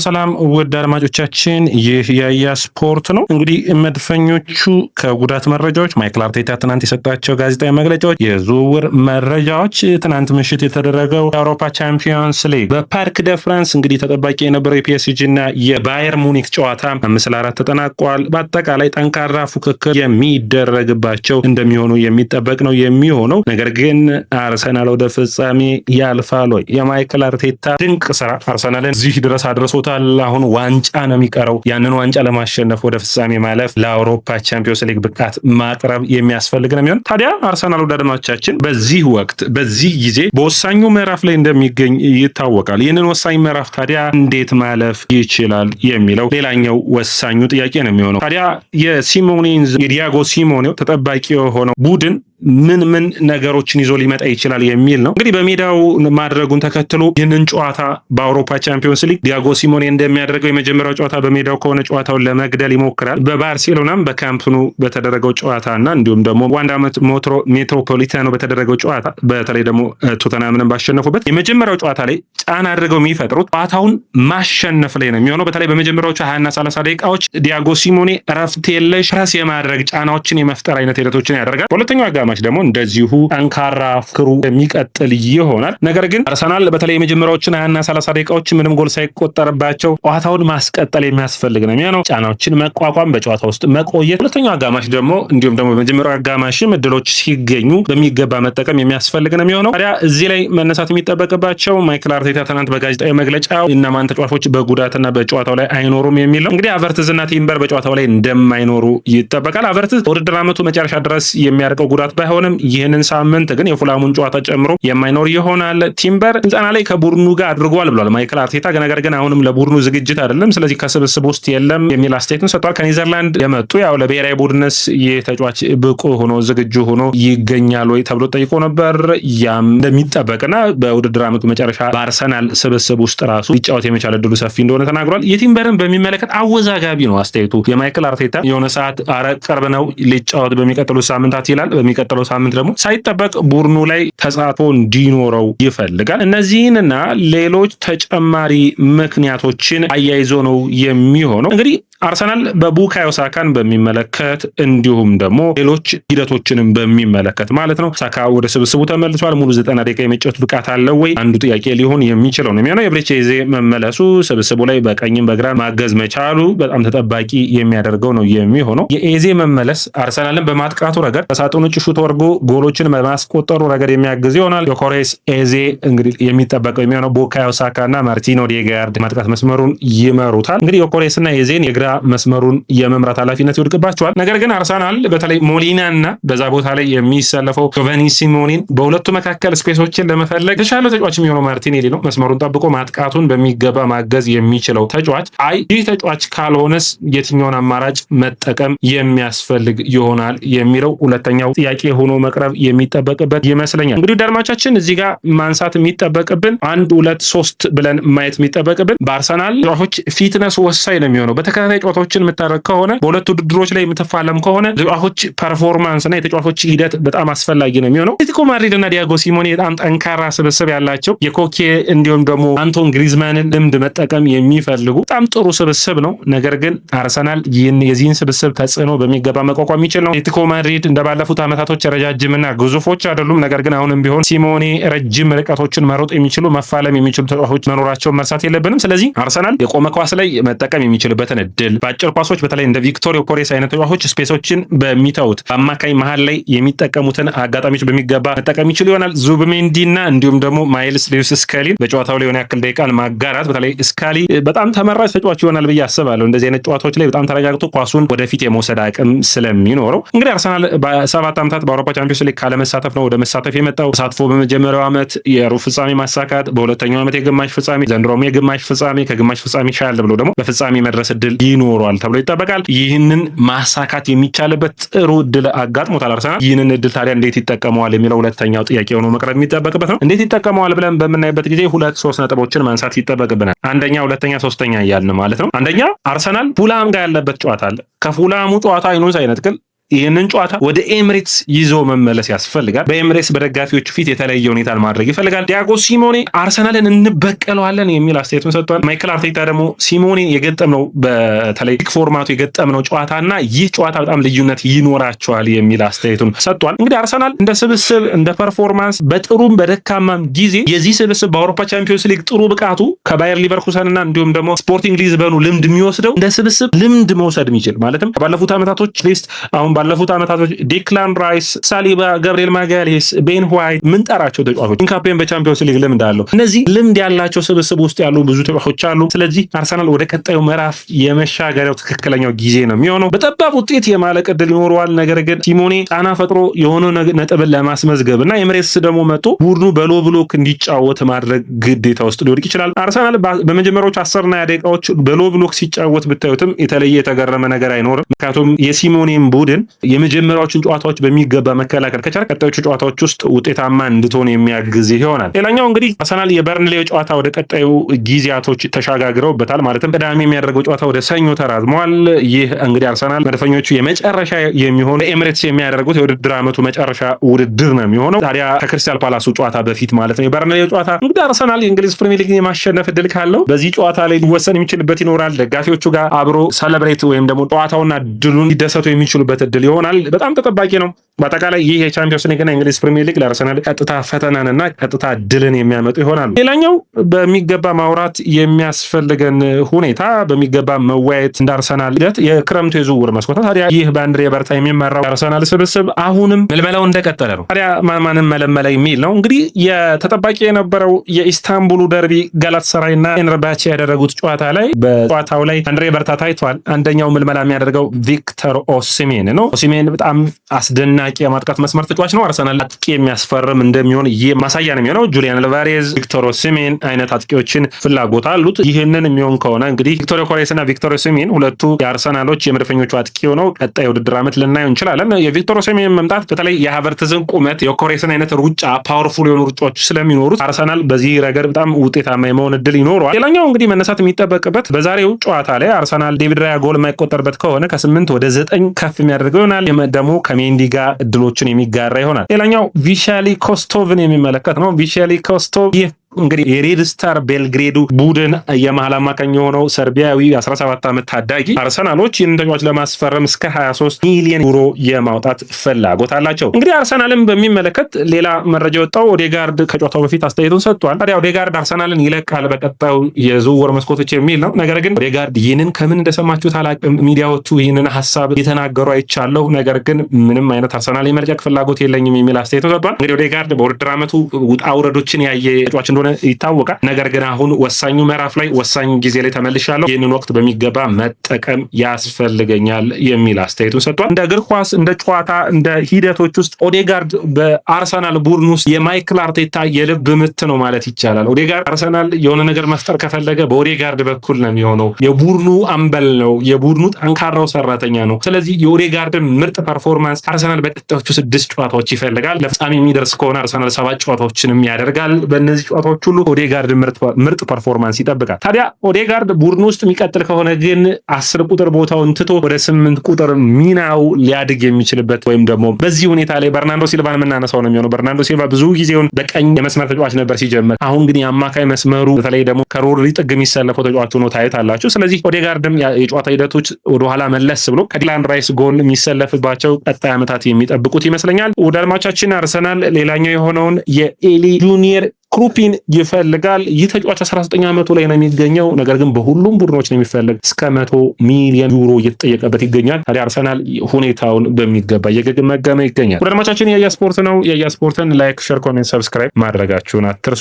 ሰላም ውድ አድማጮቻችን፣ ይህ የያ ስፖርት ነው። እንግዲህ መድፈኞቹ ከጉዳት መረጃዎች፣ ማይክል አርቴታ ትናንት የሰጣቸው ጋዜጣዊ መግለጫዎች፣ የዝውውር መረጃዎች፣ ትናንት ምሽት የተደረገው የአውሮፓ ቻምፒዮንስ ሊግ በፓርክ ደ ፍራንስ እንግዲህ ተጠባቂ የነበረው የፒኤስጂ እና የባየር ሙኒክ ጨዋታ 5-4 ተጠናቋል። በአጠቃላይ ጠንካራ ፉክክር የሚደረግባቸው እንደሚሆኑ የሚጠበቅ ነው የሚሆነው። ነገር ግን አርሰናል ወደ ፍጻሜ ያልፋል ወይ? የማይክል አርቴታ ድንቅ ስራ አርሰናልን እዚህ ድረስ አድርሶታል። አሁን ዋንጫ ነው የሚቀረው። ያንን ዋንጫ ለማሸነፍ ወደ ፍጻሜ ማለፍ፣ ለአውሮፓ ቻምፒዮንስ ሊግ ብቃት ማቅረብ የሚያስፈልግ ነው የሚሆን። ታዲያ አርሰናል ወደ አድማጮቻችን በዚህ ወቅት በዚህ ጊዜ በወሳኙ ምዕራፍ ላይ እንደሚገኝ ይታወቃል። ይህንን ወሳኝ ምዕራፍ ታዲያ እንዴት ማለፍ ይችላል የሚለው ሌላኛው ወሳኙ ጥያቄ ነው የሚሆነው። ታዲያ የዲያጎ ሲሞኔው ተጠባቂ የሆነው ቡድን ምን ነገሮችን ይዞ ሊመጣ ይችላል የሚል ነው። እንግዲህ በሜዳው ማድረጉን ተከትሎ ይህንን ጨዋታ በአውሮፓ ቻምፒዮንስ ሊግ ዲያጎ ሲሞኔ እንደሚያደርገው የመጀመሪያው ጨዋታ በሜዳው ከሆነ ጨዋታውን ለመግደል ይሞክራል። በባርሴሎናም በካምፕ ኑ በተደረገው ጨዋታና እንዲሁም ደግሞ ዋንዳ ሜትሮፖሊታኖ በተደረገው ጨዋታ በተለይ ደግሞ ቶተናምንን ባሸነፉበት የመጀመሪያው ጨዋታ ላይ ጫና አድርገው የሚፈጥሩት ጨዋታውን ማሸነፍ ላይ ነው የሚሆነው። በተለይ በመጀመሪያዎቹ 20 እና 30 ደቂቃዎች ዲያጎ ሲሞኔ እረፍት የለሽ ፕረስ የማድረግ ጫናዎችን የመፍጠር አይነት ሂደቶችን ያደርጋል። ሁለተኛው አጋማሽ ደግሞ እንደዚሁ ጠንካራ ፍክሩ የሚቀጥል ይሆናል። ነገር ግን አርሰናል በተለይ የመጀመሪያዎችን 20 እና 30 ደቂቃዎች ምንም ጎል ሳይቆጠርባቸው ጨዋታውን ማስቀጠል የሚያስፈልግ ነው የሚሆነው። ጫናዎችን መቋቋም፣ በጨዋታ ውስጥ መቆየት። ሁለተኛው አጋማሽ ደግሞ እንዲሁም ደግሞ በመጀመሪያው አጋማሽም እድሎች ሲገኙ በሚገባ መጠቀም የሚያስፈልግ ነው የሚሆነው። ታዲያ እዚህ ላይ መነሳት የሚጠበቅባቸው ማይክል አርቴታ ትናንት በጋዜጣዊ መግለጫው እነማን ተጫዋቾች በጉዳትና በጨዋታው ላይ አይኖሩም የሚል ነው። እንግዲህ አቨርትዝ እና ቲምበር በጨዋታው ላይ እንደማይኖሩ ይጠበቃል። አቨርትዝ ውድድር ዓመቱ መጨረሻ ድረስ የሚያርቀው ጉዳት ባይሆንም ይህንን ሳምንት ግን የፉላሙን ጨዋታ ጨምሮ የማይኖር ይሆናል። ቲምበር ስልጠና ላይ ከቡድኑ ጋር አድርጓል ብሏል ማይክል አርቴታ። ነገር ግን አሁንም ለቡድኑ ዝግጅት አይደለም፣ ስለዚህ ከስብስብ ውስጥ የለም የሚል አስተያየትን ሰጥቷል። ከኔዘርላንድ የመጡ ያው ለብሔራዊ ቡድንስ የተጫዋች ብቁ ሆኖ ዝግጁ ሆኖ ይገኛል ወይ ተብሎ ጠይቆ ነበር። ያም እንደሚጠበቅና በውድድር ዓመቱ መጨረሻ በአርሰናል ስብስብ ውስጥ ራሱ ሊጫወት የመቻል እድሉ ሰፊ እንደሆነ ተናግሯል። የቲምበርን በሚመለከት አወዛጋቢ ነው አስተያየቱ የማይክል አርቴታ። የሆነ ሰዓት ቅርብ ነው ሊጫወት በሚቀጥሉት ሳምንታት ይላል። በሚቀጥለው ሳምንት ደግሞ ሳይጠበቅ ቡድኑ ላይ ተሳትፎ እንዲኖረው ይፈልጋል። እነዚህንና ሌሎች ተጨማሪ ምክንያቶችን አያይዞ ነው የሚሆነው። እንግዲህ አርሰናል በቡካዮ ሳካን በሚመለከት እንዲሁም ደግሞ ሌሎች ሂደቶችንም በሚመለከት ማለት ነው። ሳካ ወደ ስብስቡ ተመልሷል። ሙሉ 90 ደቂቃ የመጫወት ብቃት አለው ወይ? አንዱ ጥያቄ ሊሆን የሚችለው ነው የሚሆነው። የኤቤሬቺ ኤዜ መመለሱ ስብስቡ ላይ በቀኝም በግራ ማገዝ መቻሉ በጣም ተጠባቂ የሚያደርገው ነው የሚሆነው። የኤዜ መመለስ አርሰናልን በማጥቃቱ ረገድ ከሳጥኑ ጭሹ ተወርጎ ጎሎችን በማስቆጠሩ ረገድ የሚያግዝ ይሆናል። ዮኬሬስ ኤዜ እንግዲህ የሚጠበቀው የሚሆነው ቡካዮ ሳካ እና ማርቲን ኦዴጋርድ ማጥቃት መስመሩን ይመሩታል። እንግዲህ ዮኬሬስ እና ኤዜን የግራ መስመሩን የመምራት ኃላፊነት ይወድቅባቸዋል። ነገር ግን አርሰናል በተለይ ሞሊና እና በዛ ቦታ ላይ የሚሰለፈው ጆቫኒ ሲሞኔን በሁለቱ መካከል ስፔሶችን ለመፈለግ የተሻለ ተጫዋች የሚሆነው ማርቲኔሊ ነው። መስመሩን ጠብቆ ማጥቃቱን በሚገባ ማገዝ የሚችለው ተጫዋች። ይህ ተጫዋች ካልሆነስ የትኛውን አማራጭ መጠቀም የሚያስፈልግ ይሆናል የሚለው ሁለተኛው ጥያቄ ሆኖ መቅረብ የሚጠበቅበት ይመስለኛል። እንግዲህ ዳርማቻችን እዚህ ጋር ማንሳት የሚጠበቅብን 1 2 3 ብለን ማየት የሚጠበቅብን በአርሰናል ተጫዋቾች ፊትነስ ወሳኝ ነው የሚሆነው። በተከታታይ ጨዋታዎችን የምታደርግ ከሆነ በሁለቱ ውድድሮች ላይ የምትፋለም ከሆነ ተጫዋቾች ፐርፎርማንስ እና የተጫዋቾች ሂደት በጣም አስፈላጊ ነው የሚሆነው። አትሌቲኮ ማድሪድ እና ዲያጎ ሲሞኔ በጣም ጠንካራ ስብስብ ያላቸው የኮኬ እንዲሁም ደግሞ አንቶን ግሪዝማንን ልምድ መጠቀም የሚፈልጉ በጣም ጥሩ ስብስብ ነው። ነገር ግን አርሰናል የዚህን ስብስብ ተጽዕኖ በሚገባ መቋቋም የሚችል ነው። አትሌቲኮ ማድሪድ እንደባለፉት ዓመታቶች ረጃጅምና ግዙፎች አይደሉም። ነገር ግን አሁንም ቢሆን ሲሞኔ ረጅም ርቀቶችን መሮጥ የሚችሉ መፋለም የሚችሉ ተጫዋቾች መኖራቸውን መርሳት የለብንም። ስለዚህ አርሰናል የቆመ ኳስ ላይ መጠቀም የሚችልበትን እድል፣ በአጭር ኳሶች በተለይ እንደ ቪክቶር ዮኬሬስ አይነት ተጫዋቾች ስፔሶችን በሚተውት በአማካኝ መሀል ላይ የሚጠቀሙትን አጋጣሚዎች በሚገባ መጠቀም ይችሉ ይሆናል። ዙብሜንዲና እንዲሁም ደግሞ ማይልስ ሌዊስ ስካሊን በጨዋታው ላይ የሆነ ያክል ደቂቃን ማጋራት፣ በተለይ ስካሊ በጣም ተመራጭ ተጫዋች ይሆናል ብዬ አስባለሁ። እንደዚህ አይነት ጨዋታዎች ላይ በጣም ተረጋግቶ ኳሱን ወደፊት የመውሰድ አቅም ስለሚኖረው እንግዲህ አርሰናል በ7 ዓመታት በአውሮፓ ቻምፒዮንስ ሊግ ካለመሳተፍ ነው ወደ መሳተፍ የመጣው። ተሳትፎ በመጀመሪያው ዓመት የሩብ ፍጻሜ ማሳካት፣ በሁለተኛው ዓመት የግማሽ ፍጻሜ፣ ዘንድሮም የግማሽ ፍጻሜ፣ ከግማሽ ፍጻሜ ሻል ብሎ ደግሞ በፍጻሜ መድረስ እድል ይኖረዋል ተብሎ ይጠበቃል። ይህንን ማሳካት የሚቻልበት ጥሩ እድል አጋጥሞታል አርሰናል። ይህንን እድል ታዲያ እንዴት ይጠቀመዋል የሚለው ሁለተኛው ጥያቄ ሆኖ መቅረብ የሚጠበቅበት ነው። እንዴት ይጠቀመዋል ብለን በምናይበት ጊዜ 2-3 ነጥቦችን ማንሳት ይጠበቅብናል። አንደኛ፣ ሁለተኛ፣ ሶስተኛ እያልን ማለት ነው። አንደኛ አርሰናል ፉላም ጋር ያለበት ጨዋታ አለ። ከፉላሙ ጨዋታ አይኑን ሳይነጥቅል ይህንን ጨዋታ ወደ ኤምሬትስ ይዞ መመለስ ያስፈልጋል። በኤምሬትስ በደጋፊዎቹ ፊት የተለየ ሁኔታን ማድረግ ይፈልጋል። ዲያጎ ሲሞኔ አርሰናልን እንበቀለዋለን የሚል አስተያየቱን ሰጥቷል። ማይክል አርቴታ ደግሞ ሲሞኔ የገጠምነው በተለይ ፎርማቱ የገጠምነው ጨዋታና ይህ ጨዋታ በጣም ልዩነት ይኖራቸዋል የሚል አስተያየቱን ሰጥቷል። እንግዲህ አርሰናል እንደ ስብስብ እንደ ፐርፎርማንስ በጥሩም በደካማም ጊዜ የዚህ ስብስብ በአውሮፓ ቻምፒዮንስ ሊግ ጥሩ ብቃቱ ከባየር ሊቨርኩሰንና እንዲሁም ደግሞ ስፖርቲንግ ሊዝበኑ ልምድ የሚወስደው እንደ ስብስብ ልምድ መውሰድ የሚችል ማለትም ባለፉት ዓመታቶች ሊስት አሁን ባለፉት ዓመታቶች ዲክላን ራይስ፣ ሳሊባ፣ ገብርኤል ማጋሌስ፣ ቤን ዋይት ምንጠራቸው ተጫዋቾች ኢንካፔን በቻምፒዮንስ ሊግ ልምድ አለው። እነዚህ ልምድ ያላቸው ስብስብ ውስጥ ያሉ ብዙ ተጫዋቾች አሉ። ስለዚህ አርሰናል ወደ ቀጣዩ ምዕራፍ የመሻገሪያው ትክክለኛው ጊዜ ነው የሚሆነው። በጠባብ ውጤት የማለቅ ዕድል ይኖረዋል። ነገር ግን ሲሞኔ ጫና ፈጥሮ የሆነ ነጥብን ለማስመዝገብ እና ኤምሬትስ ደግሞ መጥቶ ቡድኑ በሎ ብሎክ እንዲጫወት ማድረግ ግዴታ ውስጥ ሊወድቅ ይችላል። አርሰናል በመጀመሪያዎቹ 10 ደቂቃዎች በሎ ብሎክ ሲጫወት ብታዩትም የተለየ የተገረመ ነገር አይኖርም። ምክንያቱም የሲሞኔን ቡድን የመጀመሪያዎቹን ጨዋታዎች በሚገባ መከላከል ከቻለ ቀጣዮቹ ጨዋታዎች ውስጥ ውጤታማ እንድትሆን የሚያግዝ ይሆናል። ሌላኛው እንግዲህ አርሰናል የበርንሌው ጨዋታ ወደ ቀጣዩ ጊዜያቶች ተሻጋግረውበታል። ማለትም ቅዳሜ የሚያደርገው ጨዋታ ወደ ሰኞ ተራዝሟል። ይህ እንግዲህ አርሰናል መድፈኞቹ የመጨረሻ የሚሆኑ ኤምሬትስ የሚያደርጉት የውድድር ዓመቱ መጨረሻ ውድድር ነው የሚሆነው። ታዲያ ከክሪስታል ፓላሱ ጨዋታ በፊት ማለት ነው። የበርንሌው ጨዋታ እንግዲህ አርሰናል የእንግሊዝ ፕሪሚየር ሊግን የማሸነፍ እድል ካለው በዚህ ጨዋታ ላይ ሊወሰን የሚችልበት ይኖራል። ደጋፊዎቹ ጋር አብሮ ሰለብሬት ወይም ደግሞ ጨዋታውና ድሉን ሊደሰቱ የሚችሉበት እድል ይሆናል። በጣም ተጠባቂ ነው። በአጠቃላይ ይህ የቻምፒዮንስ ሊግና የእንግሊዝ ፕሪሚየር ሊግ ለአርሰናል ቀጥታ ፈተናንና ቀጥታ ድልን የሚያመጡ ይሆናሉ። ሌላኛው በሚገባ ማውራት የሚያስፈልገን ሁኔታ በሚገባ መወያየት እንደ አርሰናል ሂደት የክረምቱ የዝውውር መስኮት ነው። ታዲያ ይህ በአንድሬ በርታ የሚመራው አርሰናል ስብስብ አሁንም መልመላው እንደቀጠለ ነው። ታዲያ ማንን መለመለ የሚል ነው እንግዲህ የተጠባቂ የነበረው የኢስታንቡሉ ደርቢ ጋላታሳራይና ኤነርባቺ ያደረጉት ጨዋታ ላይ በጨዋታው ላይ አንድሬ በርታ ታይቷል። አንደኛው ምልመላ የሚያደርገው ቪክተር ኦሲሜን ነው። ኦሲሜን በጣም አስደናቂ የማጥቃት መስመር ተጫዋች ነው። አርሰናል አጥቂ የሚያስፈርም እንደሚሆን ይህ ማሳያ ነው የሚሆነው። ጁሊያን አልቫሬዝ፣ ቪክተር ኦሲሜን አይነት አጥቂዎችን ፍላጎት አሉት። ይህንን የሚሆን ከሆነ እንግዲህ ቪክቶር ዮኬሬስ እና ቪክተር ኦሲሜን ሁለቱ የአርሰናሎች የመድፈኞቹ አጥቂ ሆነው ቀጣይ ውድድር ዓመት ልናየው እንችላለን። የቪክተር ኦሲሜን መምጣት በተለይ የሃቨርትዝን ቁመት የዮኬሬስን አይነት ሩጫ ፓወርፉል የሆኑ ሩጫዎች ስለሚኖሩት አርሰናል በዚህ ረገድ በጣም ውጤታማ የመሆን እድል ይኖረዋል። ሌላኛው እንግዲህ መነሳት የሚጠበቅበት በዛሬው ጨዋታ ላይ አርሰናል ዴቪድ ራያ ጎል የማይቆጠርበት ከሆነ ከ8 ወደ 9 ከፍ የሚያደርገው ይሆናል። ደግሞ ከሜንዲ ጋር እድሎችን የሚጋራ ይሆናል። ሌላኛው ቪሻሊ ኮስቶቭን የሚመለከት ነው። ቪሻሊ ኮስቶቭ ይህ እንግዲህ የሬድ ስታር ቤልግሬዱ ቡድን የመሃል አማካኝ የሆነው ሰርቢያዊ 17 ዓመት ታዳጊ አርሰናሎች ይህንን ተጫዋች ለማስፈረም እስከ 23 ሚሊዮን ዩሮ የማውጣት ፍላጎት አላቸው። እንግዲህ አርሰናልን በሚመለከት ሌላ መረጃ የወጣው ኦዴጋርድ ከጨዋታው በፊት አስተያየቱን ሰጥቷል። ታዲያ ኦዴጋርድ አርሰናልን ይለቃል በቀጣዩ የዝውውር መስኮቶች የሚል ነው። ነገር ግን ኦዴጋርድ ይህንን ከምን እንደሰማችሁት አላውቅም፣ ሚዲያዎቹ ይህንን ሀሳብ የተናገሩ አይቻለሁ፣ ነገር ግን ምንም አይነት አርሰናል የመልቀቅ ፍላጎት የለኝም የሚል አስተያየቱን ሰጥቷል። እንግዲህ ኦዴጋርድ በውድድር ዓመቱ ውጣ ውረዶችን ያየ ተጫዋች ይታወቃል። ነገር ግን አሁን ወሳኙ ምዕራፍ ላይ ወሳኙ ጊዜ ላይ ተመልሻለሁ፣ ይህንን ወቅት በሚገባ መጠቀም ያስፈልገኛል የሚል አስተያየቱን ሰጥቷል። እንደ እግር ኳስ እንደ ጨዋታ እንደ ሂደቶች ውስጥ ኦዴጋርድ በአርሰናል ቡድን ውስጥ የማይክል አርቴታ የልብ ምት ነው ማለት ይቻላል። ኦዴጋርድ አርሰናል የሆነ ነገር መፍጠር ከፈለገ በኦዴጋርድ በኩል ነው የሚሆነው። የቡድኑ አምበል ነው፣ የቡድኑ ጠንካራው ሰራተኛ ነው። ስለዚህ የኦዴጋርድን ምርጥ ፐርፎርማንስ አርሰናል በቀጣዮቹ 6 ጨዋታዎች ይፈልጋል። ለፍጻሜ የሚደርስ ከሆነ አርሰናል 7 ጨዋታዎችንም ያደርጋል። በእነዚህ ጨዋታዎች ሁሉ ኦዴጋርድ ምርጥ ፐርፎርማንስ ይጠብቃል። ታዲያ ኦዴጋርድ ቡድን ውስጥ የሚቀጥል ከሆነ ግን 10 ቁጥር ቦታውን ትቶ ወደ 8 ቁጥር ሚናው ሊያድግ የሚችልበት ወይም ደግሞ በዚህ ሁኔታ ላይ በርናንዶ ሲልቫን የምናነሳው ነው የሚሆነው። በርናንዶ ሲልቫ ብዙ ጊዜውን በቀኝ የመስመር ተጫዋች ነበር ሲጀምር። አሁን ግን የአማካይ መስመሩ በተለይ ደግሞ ከሮድሪ ጥግ የሚሰለፈው ተጫዋች ሆኖ ታዩታላችሁ። ስለዚህ ኦዴጋርድም የጨዋታ ሂደቶች ወደኋላ መለስ ብሎ ከዲክላን ራይስ ጎን የሚሰለፍባቸው ቀጣይ ዓመታት የሚጠብቁት ይመስለኛል። ወደ አድማቻችን አርሰናል ሌላኛው የሆነውን የኤሊ ጁኒየር ክሩፒን ይፈልጋል። ይህ ተጫዋች 19 ዓመቱ ላይ ነው የሚገኘው። ነገር ግን በሁሉም ቡድኖች ነው የሚፈልግ። እስከ 100 ሚሊዮን ዩሮ እየተጠየቀበት ይገኛል። ታዲያ አርሰናል ሁኔታውን በሚገባ እየገመገመ ይገኛል። ወደ አድማቻችን የያ ስፖርት ነው። የያ ስፖርትን ላይክ፣ ሼር፣ ኮሜንት፣ ሰብስክራይብ ማድረጋችሁን አትርሱ።